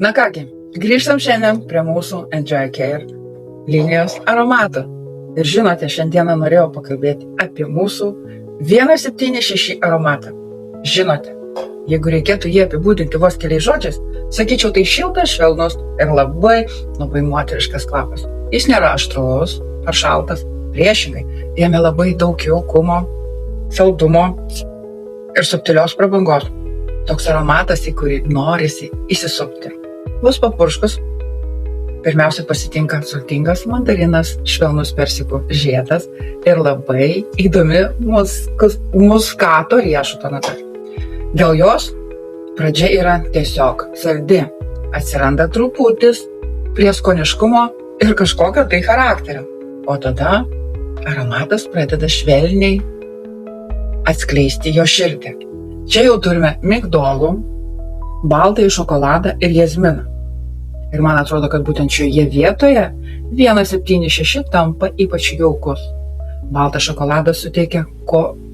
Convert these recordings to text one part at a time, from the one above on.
Na kągi, grįžtam šiandien prie mūsų Enjoy Care linijos aromatų. Ir žinote, šiandieną norėjau pakalbėti apie mūsų 176 aromatą. Žinote, jeigu reikėtų jį apibūdinti vos keliais žodžiais, sakyčiau, tai šiltas, švelnus ir labai moteriškas kvapas. Jis nėra aštrus ar šaltas, priešingai, jame labai daug jaukumo, saldumo ir subtilios prabangos. Toks aromatas, į kurį norisi įsisupti. Bus papurškus, pirmiausia pasitinka sultingas mandarinas, švelnus persikų žiedas ir labai įdomi muskato riešuto nata. Dėl jos pradžia yra tiesiog saldi, atsiranda truputis prieskoniškumo ir kažkokio tai charakterio, o tada aromatas pradeda švelniai atskleisti jo širdį. Čia jau turime migdolų, baltąjį šokoladą ir jazminą. Ir man atrodo, kad būtent šioje vietoje 176 tampa ypač jaukus. Baltas šokoladas suteikia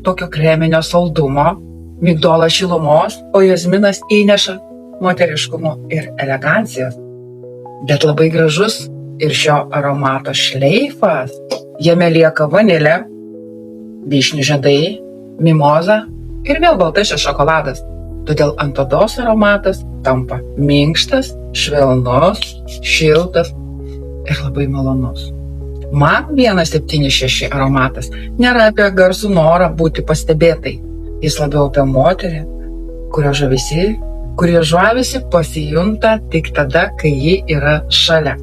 tokio kreminio saldumo, migdolas šilumos, o jazminas įneša moteriškumo ir elegancijos. Bet labai gražus ir šio aromato šleifas. Jame lieka vanilė, vyšnių žiedai, mimoza ir vėl baltasis šokoladas. Todėl ant odos aromatas tampa minkštas, švelnus, šiltas ir labai malonus. Man 176 aromatas nėra apie garsų norą būti pastebėtai. Jis labiau apie moterį, kurio žavisi pasijunta tik tada, kai ji yra šalia.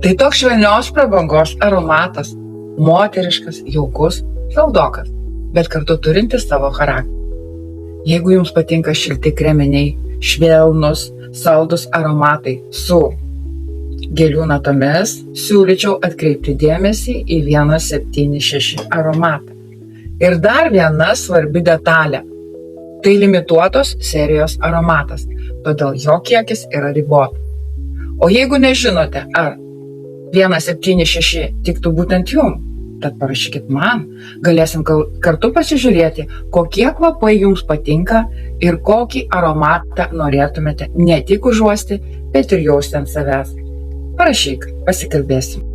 Tai toks švelnios prabangos aromatas, moteriškas, jaukus, saldokas, bet kartu turintis savo charakterį. Jeigu jums patinka šilti kreminiai, švelnus, saldus aromatai su gėlių natomis, siūlyčiau atkreipti dėmesį į 176 aromatą. Ir dar viena svarbi detalė. Tai limituotos serijos aromatas, todėl jo kiekis yra ribotas. O jeigu nežinote, ar 176 tiktų būtent jums, tad parašykit man, galėsim kartu pasižiūrėti, kokie kvapai jums patinka ir kokį aromatą norėtumėte ne tik užuosti, bet ir jausti ant savęs. Parašyk, pasikalbėsim.